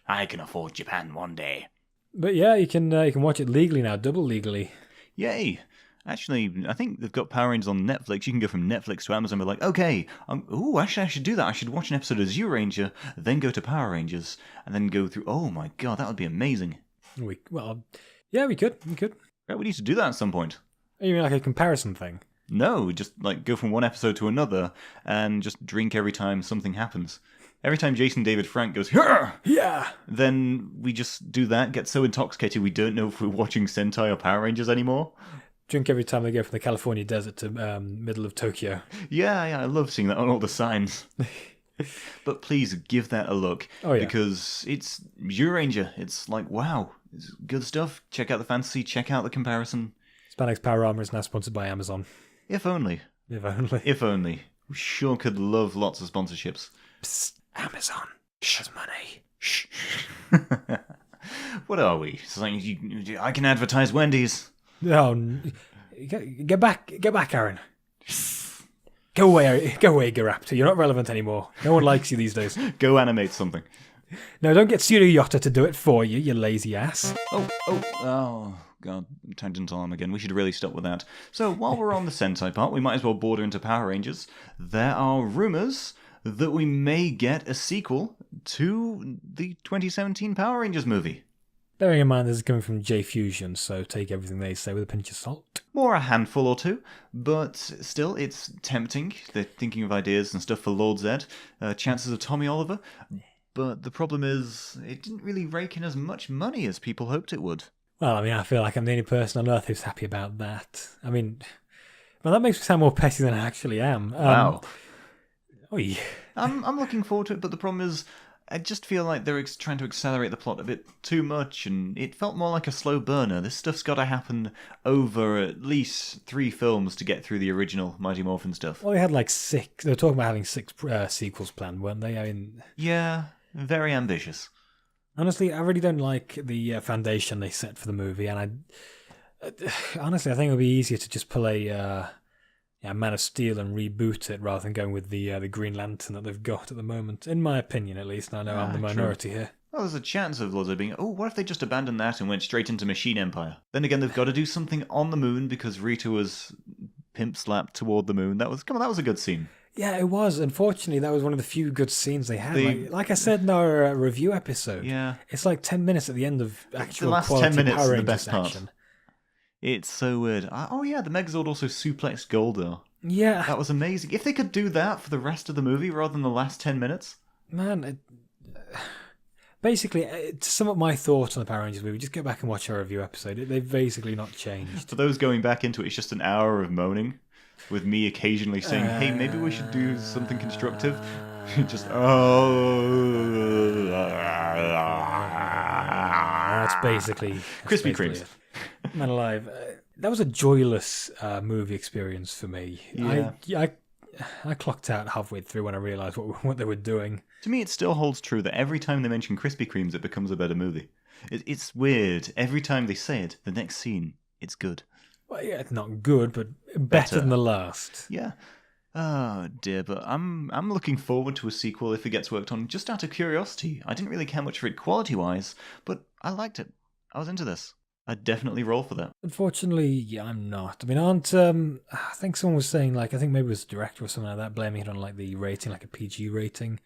I can afford Japan one day. But yeah, you can watch it legally now, double legally. Yay! Actually, I think they've got Power Rangers on Netflix. You can go from Netflix to Amazon and be like, okay, actually I should do that. I should watch an episode of Zyuranger, then go to Power Rangers, and then go through... Oh my god, that would be amazing. We could. Yeah, we need to do that at some point. You mean like a comparison thing? No, just like go from one episode to another and just drink every time something happens. Every time Jason David Frank goes, "Hurr!" Yeah, then we just do that, get so intoxicated we don't know if we're watching Sentai or Power Rangers anymore. Drink every time they go from the California desert to middle of Tokyo. Yeah, I love seeing that on all the signs. But please give that a look. Oh, yeah. Because it's Zyuranger. It's like, wow, it's good stuff. Check out the fantasy, check out the comparison. Spandex Power Armour is now sponsored by Amazon. If only. If only. We sure could love lots of sponsorships. Psst, Amazon. Shh, money. Shh. What are we? It's like, I can advertise Wendy's. Oh, get back, Aaron. Go away, Garaptor. You're not relevant anymore. No one likes you these days. Go animate something. No, don't get Pseudo Yotta to do it for you, you lazy ass. Oh, God, tangential arm again. We should really stop with that. So while we're on the Sentai part, we might as well border into Power Rangers. There are rumours that we may get a sequel to the 2017 Power Rangers movie. Bearing in mind this is coming from J Fusion, so take everything they say with a pinch of salt. More a handful or two, but still, it's tempting. They're thinking of ideas and stuff for Lord Zed, chances of Tommy Oliver. But the problem is, it didn't really rake in as much money as people hoped it would. Well, I mean, I feel like I'm the only person on Earth who's happy about that. I mean, well, that makes me sound more petty than I actually am. Wow. Oy. I'm looking forward to it, but the problem is, I just feel like they're trying to accelerate the plot a bit too much, and it felt more like a slow burner. This stuff's got to happen over at least 3 films to get through the original Mighty Morphin stuff. Well, they had like 6. They were talking about having 6 sequels planned, weren't they? I mean, yeah, very ambitious. Honestly, I really don't like the foundation they set for the movie, and honestly, I think it would be easier to just pull a Man of Steel and reboot it rather than going with the Green Lantern that they've got at the moment, in my opinion at least. And I know I'm the minority here. Well, there's a chance of Lords being, what if they just abandoned that and went straight into Machine Empire? Then again, they've got to do something on the moon because Rita was pimp slapped toward the moon. That was a good scene. Yeah, it was. Unfortunately, that was one of the few good scenes they had. Like I said in our review episode, it's like 10 minutes at the end of actual the last quality 10 minutes Power is the Rangers best part. action. It's so weird. The Megazord also suplexed Goldar. Yeah. That was amazing. If they could do that for the rest of the movie rather than the last 10 minutes. Man, basically, to sum up my thoughts on the Power Rangers movie, just go back and watch our review episode. They've basically not changed. For those going back into it, it's just an hour of moaning, with me occasionally saying, hey, maybe we should do something constructive. Just, That's basically... Krispy Kremes. Man alive. That was a joyless movie experience for me. Yeah. I clocked out halfway through when I realised what they were doing. To me, it still holds true that every time they mention Krispy Kremes, it becomes a better movie. It's weird. Every time they say it, the next scene, it's good. Well, yeah, it's not good, but better than the last. Yeah. Oh dear, but I'm looking forward to a sequel if it gets worked on. Just out of curiosity, I didn't really care much for it quality-wise, but I liked it. I was into this. I'd definitely roll for that. Unfortunately, I'm not. I mean, I think someone was saying, I think maybe it was the director or something like that, blaming it on the rating, like a PG rating.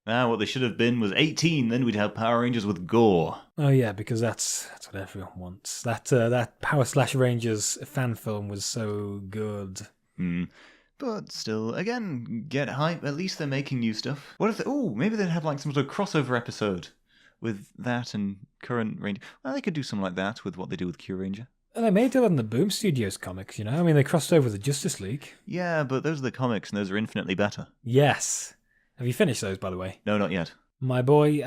What they should have been was 18, then we'd have Power Rangers with gore. Oh yeah, because that's what everyone wants. That Power / Rangers fan film was so good. But still, again, get hype. At least they're making new stuff. What if maybe they'd have some sort of crossover episode with that and current Ranger. Well, they could do something like that with what they do with Q Ranger. Well, they made it on the Boom Studios comics, I mean, they crossed over with the Justice League. Yeah, but those are the comics, and those are infinitely better. Yes. Have you finished those, by the way? No, not yet. My boy,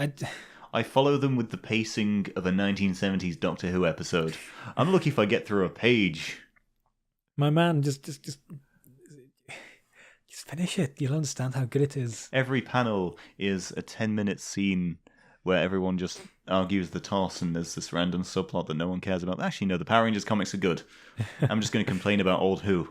I follow them with the pacing of a 1970s Doctor Who episode. I'm lucky if I get through a page. My man, just finish it. You'll understand how good it is. Every panel is a 10-minute scene where everyone just argues the toss and there's this random subplot that no one cares about. Actually, no, the Power Rangers comics are good. I'm just going to complain about old Who.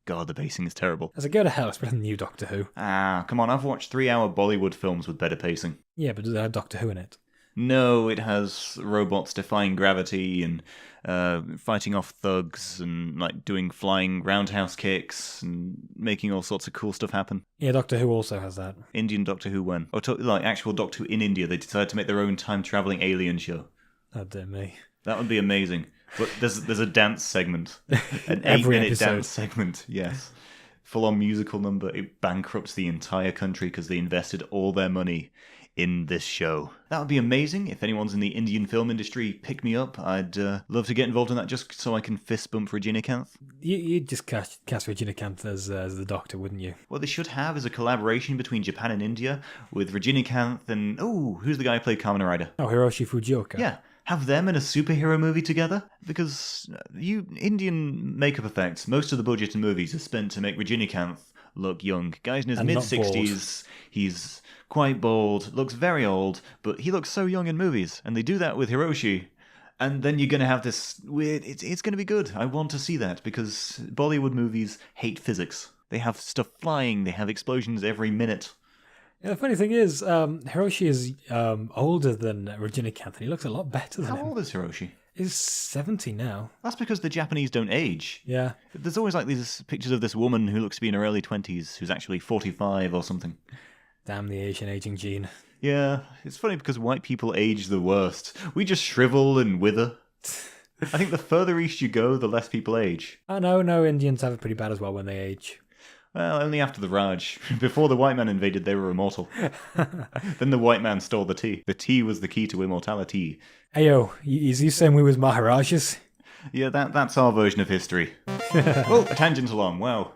God, the pacing is terrible. As I go to hell, it's better than new Doctor Who. Come on, I've watched 3-hour Bollywood films with better pacing. Yeah, but does it have Doctor Who in it? No, it has robots defying gravity and fighting off thugs and doing flying roundhouse kicks and making all sorts of cool stuff happen. Yeah, Doctor Who also has that. Indian Doctor Who when? Or actual Doctor Who in India, they decided to make their own time-travelling alien show. Oh, dear me. That would be amazing. But there's a dance segment. An Every 8-minute episode. dance segment, yes. Full-on musical number. It bankrupts the entire country because they invested all their money in this show. That would be amazing. If anyone's in the Indian film industry, pick me up. I'd love to get involved in that just so I can fist bump Rajinikanth. You'd just cast Rajinikanth as the Doctor, wouldn't you? What they should have is a collaboration between Japan and India with Rajinikanth and, who's the guy who played Kamen Rider? Oh, Hiroshi Fujioka. Yeah. Have them in a superhero movie together? Because Indian makeup effects, most of the budget in movies is spent to make Rajinikanth look young. Guy's in his mid-60s. He's quite bald, looks very old, but he looks so young in movies. And they do that with Hiroshi. And then you're going to have this weird... It's going to be good. I want to see that because Bollywood movies hate physics. They have stuff flying. They have explosions every minute. Yeah, the funny thing is, Hiroshi is older than Rajinikanth, and he looks a lot better than him. How old is Hiroshi? Is 70 now. That's because the Japanese don't age. Yeah. There's always like these pictures of this woman who looks to be in her early 20s, who's actually 45 or something. Damn the Asian aging gene. Yeah, it's funny because white people age the worst. We just shrivel and wither. I think the further east you go, the less people age. Oh, no, Indians have it pretty bad as well when they age. Well, only after the Raj. Before the white man invaded, they were immortal. Then the white man stole the tea. The tea was the key to immortality. Ayo, is you saying we was Maharajas? Yeah, that's our version of history. Oh, a tangent along. Wow.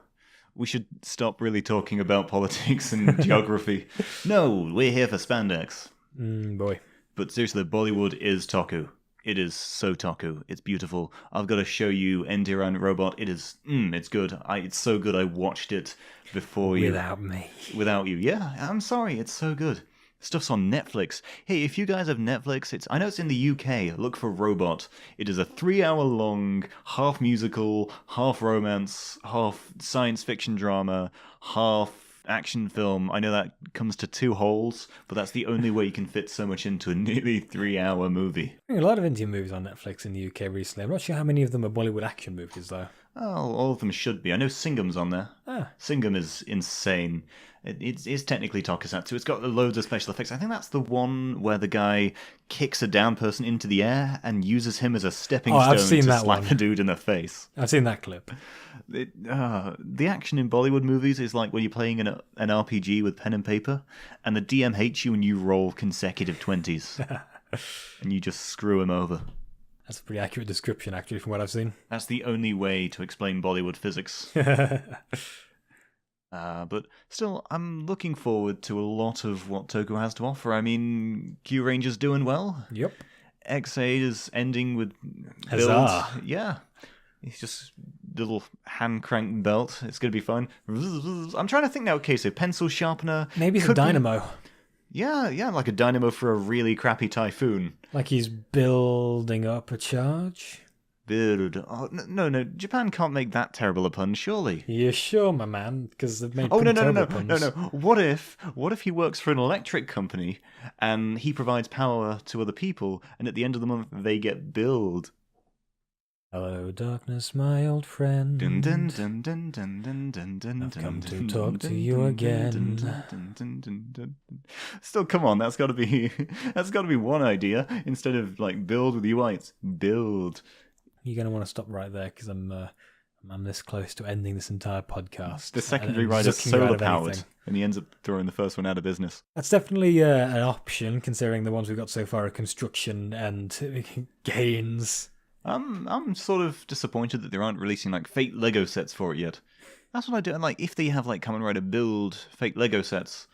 We should stop really talking about politics and geography. No, we're here for Spandex. Boy. But seriously, Bollywood is Toku. It is so Toku. It's beautiful. I've got to show you Endiran Robot. It is, it's good. It's so good I watched it before you. Without me. Without you. Yeah, I'm sorry. It's so good. Stuff's on Netflix. Hey, if you guys have Netflix, I know it's in the UK. Look for Robot. It is a 3-hour-long, half musical, half romance, half science fiction drama, half action film. I know that comes to 2 holes, but that's the only way you can fit so much into a nearly 3-hour movie. A lot of Indian movies on Netflix in the UK recently. I'm not sure how many of them are Bollywood action movies, though. Oh, all of them should be. I know Singam's on there. Singam is insane. It's technically Tokusatsu. It's got loads of special effects. I think that's the one where the guy kicks a down person into the air and uses him as a stepping stone to slap a dude in the face. I've seen that clip. The action in Bollywood movies is like when you're playing an RPG with pen and paper, and the DM hates you and you roll consecutive 20s. And you just screw him over. That's a pretty accurate description, actually, from what I've seen. That's the only way to explain Bollywood physics. But still, I'm looking forward to a lot of what Toku has to offer. I mean, Q Ranger's doing well. Yep. X8 is ending with Build. Huzzah. Yeah. It's just little hand crank belt. It's going to be fun. I'm trying to think now. Okay, so pencil sharpener. Maybe it's a dynamo. Yeah, like a dynamo for a really crappy typhoon. Like he's building up a charge? Build. Oh, no. Japan can't make that terrible a pun, surely. You sure, my man? Because they've made no. puns. No. What if he works for an electric company and he provides power to other people, and at the end of the month they get billed? Hello, darkness, my old friend. Dun, dun, dun, dun, dun, dun, dun, dun, I've come dun, to talk to you again. Still, come on, that's got to be one idea instead of like build with UI. It's build. You're gonna want to stop right there because I'm this close to ending this entire podcast. The secondary rider's solar powered, and he ends up throwing the first one out of business. That's definitely an option, considering the ones we've got so far are construction and gains. I'm sort of disappointed that they aren't releasing like fake Lego sets for it yet. That's what I do. And like, if they have like Kamen Rider Build fake Lego sets,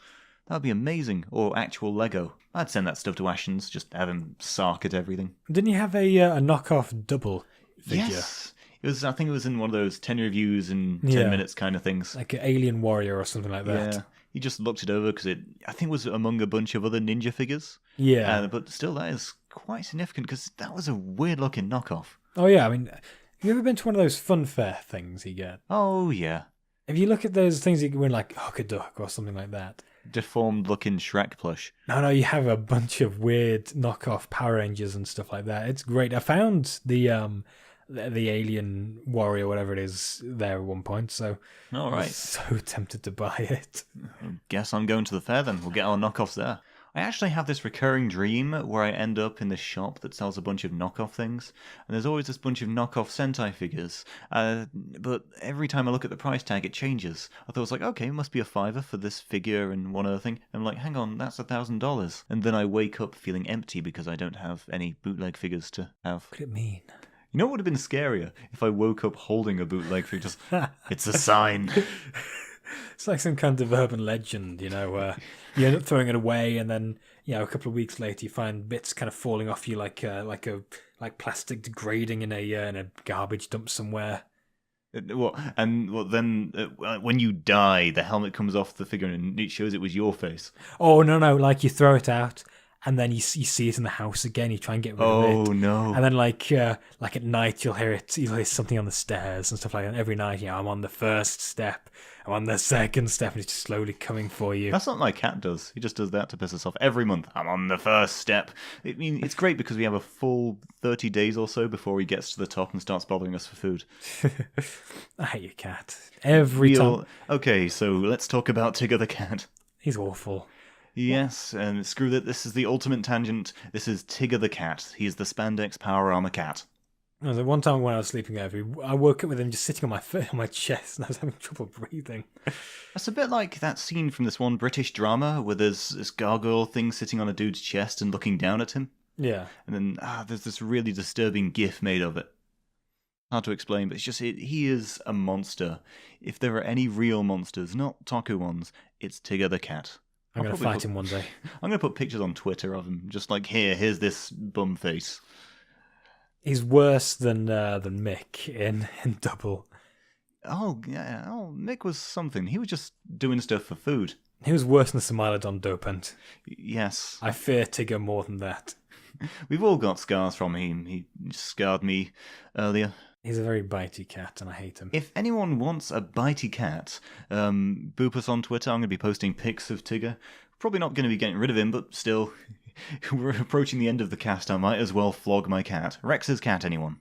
that'd be amazing. Or actual Lego. I'd send that stuff to Ashens, just have him sark at everything. Didn't you have a knockoff double figure? Yes. I think it was in one of those 10 reviews in 10 minutes kind of things. Like an Alien Warrior or something like that. Yeah. He just looked it over because I think it was among a bunch of other ninja figures. Yeah. But still, that is quite significant because that was a weird looking knockoff. Oh, yeah. I mean, have you ever been to one of those fun fair things you get? Oh, yeah. If you look at those things you can win, like Hook a Duck or something like that. Deformed looking Shrek plush. No, you have a bunch of weird knockoff Power Rangers and stuff like that. It's great. I found the Alien Warrior, whatever it is, there at one point. So all right. I was so tempted to buy it. Guess I'm going to the fair then. We'll get our knockoffs there. I actually have this recurring dream where I end up in this shop that sells a bunch of knockoff things, and there's always this bunch of knockoff Sentai figures, but every time I look at the price tag it changes. I thought it was like, okay, it must be a $5 for this figure and one other thing. I'm like, hang on, that's $1,000. And then I wake up feeling empty because I don't have any bootleg figures to have. What could it mean? You know what would have been scarier? If I woke up holding a bootleg figure, just, it's a sign. It's like some kind of urban legend, where you end up throwing it away, and then a couple of weeks later you find bits kind of falling off you like plastic degrading in a garbage dump somewhere. Then when you die, the helmet comes off the figure and it shows it was your face. Oh no! Like you throw it out, and then you see it in the house again. You try and get rid of Oh it, no. and then like at night you'll hear something on the stairs and stuff like that. And every night, I'm on the first step, I'm on the second step, and it's just slowly coming for you. That's what my cat does. He just does that to piss us off every month. I'm on the first step. I mean, it's great because we have a full 30 days or so before he gets to the top and starts bothering us for food. I hate your cat every time. Okay, so let's talk about Tigger the cat. He's awful. Yes, and screw that. This is the ultimate tangent. This is Tigger the cat. He's the Spandex power armor cat. There was one time when I was sleeping over, I woke up with him just sitting on my chest, and I was having trouble breathing. That's a bit like that scene from this one British drama where there's this gargoyle thing sitting on a dude's chest and looking down at him. Yeah. And then there's this really disturbing gif made of it. Hard to explain, but it's just he is a monster. If there are any real monsters, not Taku ones, it's Tigger the cat. I'm going to fight him one day. I'm going to put pictures on Twitter of him, just like, here's this bum face. He's worse than Mick in Double. Oh, yeah. Oh, Mick was something. He was just doing stuff for food. He was worse than Smilodon Dopant. Yes. I fear Tigger more than that. We've all got scars from him. He scarred me earlier. He's a very bitey cat, and I hate him. If anyone wants a bitey cat, boop us on Twitter. I'm going to be posting pics of Tigger. Probably not going to be getting rid of him, but still, we're approaching the end of the cast. I might as well flog my cat. Rex's cat, anyone?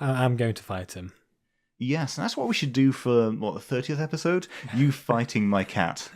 I'm going to fight him. Yes, and that's what we should do for, the 30th episode? You fighting my cat.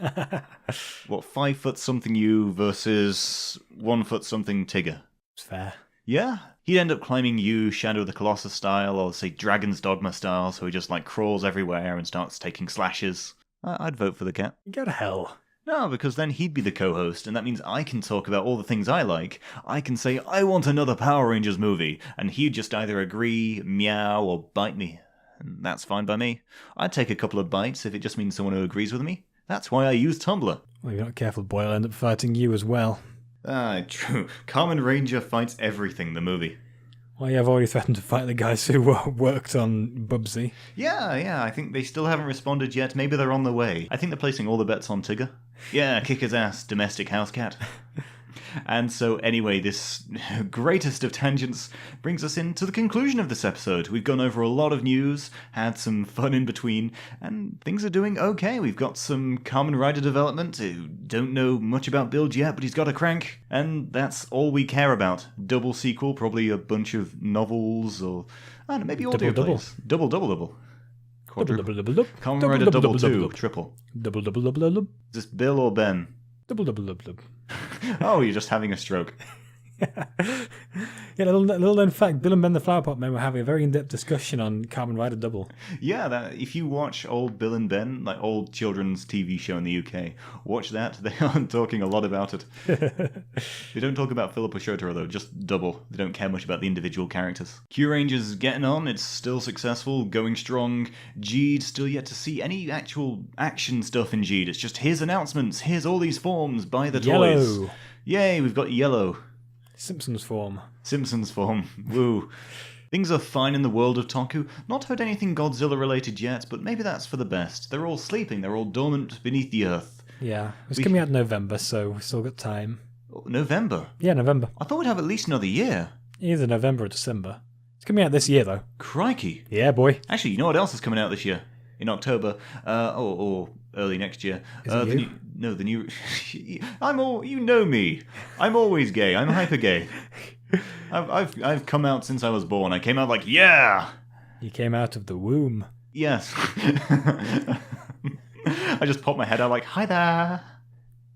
5 foot something you versus 1 foot something Tigger. It's fair. Yeah. He'd end up climbing you Shadow of the Colossus style, or say Dragon's Dogma style, so he just crawls everywhere and starts taking slashes. I'd vote for the cat. Go to hell. No, because then he'd be the co-host, and that means I can talk about all the things I like. I can say, I want another Power Rangers movie, and he'd just either agree, meow, or bite me. And that's fine by me. I'd take a couple of bites if it just means someone who agrees with me. That's why I use Tumblr. Well, if you're not careful, boy, I'll end up fighting you as well. True. Kamen Ranger fights everything, the movie. Well, yeah, I've already threatened to fight the guys who worked on Bubsy. Yeah, I think they still haven't responded yet. Maybe they're on the way. I think they're placing all the bets on Tigger. Yeah, kick his ass, domestic house cat. And so anyway, this greatest of tangents brings us into the conclusion of this episode. We've gone over a lot of news, had some fun in between, and things are doing okay. We've got some Kamen Rider development, who don't know much about Build yet, but he's got a crank, and that's all we care about. Double sequel, probably a bunch of novels, or, I don't know, maybe audio plays. Double. Kamen Rider double 2, triple. Double. Is this Bill or Ben? Double. Oh, you're just having a stroke. Yeah, little known fact, Bill and Ben the Flower Pot Men were having a very in-depth discussion on Kamen Rider Double. Yeah, if you watch old Bill and Ben, old children's TV show in the UK, watch that. They aren't talking a lot about it. They don't talk about Philip or Shotaro, though, just Double. They don't care much about the individual characters. Q-Ranger's getting on, it's still successful, going strong. Geed, still yet to see any actual action stuff in Geed. It's just, here's announcements, here's all these forms, buy the toys. Yellow. Yay, we've got Yellow. Simpsons form. Woo. Things are fine in the world of Toku. Not heard anything Godzilla related yet, but maybe that's for the best. They're all sleeping, they're all dormant beneath the earth. Yeah, it's coming out in November, so we've still got time. November? Yeah, November. I thought we'd have at least another year. Either November or December. It's coming out this year, though. Crikey. Yeah, boy. Actually, you know what else is coming out this year? In October, or early next year. The new. You know me. I'm always gay. I'm hyper gay. I've come out since I was born. I came out yeah. You came out of the womb. Yes. I just popped my head out hi there.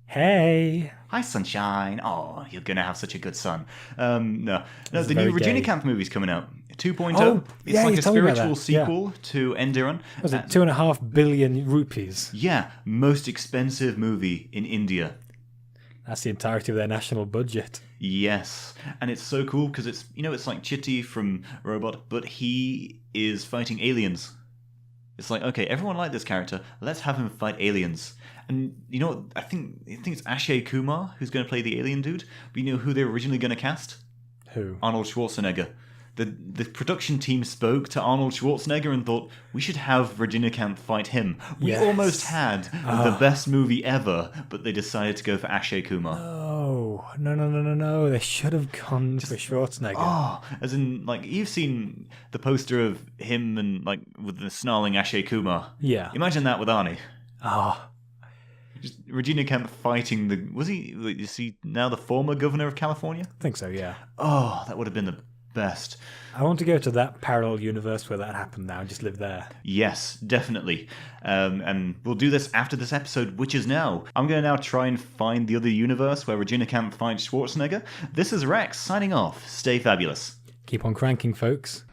Hey. Hi, sunshine. Oh, you're gonna have such a good son. No, the very new Regina gay. Camp movie's coming out. 2.0. Oh, It's yeah, like you a told me about spiritual that. sequel to Enderon. Was it 2.5 billion rupees? Yeah, most expensive movie in India. That's the entirety of their national budget. Yes, and it's so cool because it's like Chitty from Robot, but he is fighting aliens. It's okay, everyone liked this character. Let's have him fight aliens. And you know what? I think it's Akshay Kumar who's going to play the alien dude. But you know who they're originally going to cast? Who? Arnold Schwarzenegger. The production team spoke to Arnold Schwarzenegger and thought, we should have Rajinikanth fight him. We Yes. almost had the best movie ever, but they decided to go for Akshay Kumar. Oh. No. They should have gone for Schwarzenegger. Oh, as in, like, you've seen the poster of him and, like, with the snarling Akshay Kumar. Yeah. Imagine that with Arnie. Oh, Just Regina Kemp fighting the... Is he now the former governor of California? I think so, yeah. Oh, that would have been the best. I want to go to that parallel universe where that happened now and just live there. Yes, definitely. And we'll do this after this episode, which is now. I'm going to now try and find the other universe where Regina Kemp finds Schwarzenegger. This is Rex, signing off. Stay fabulous. Keep on cranking, folks.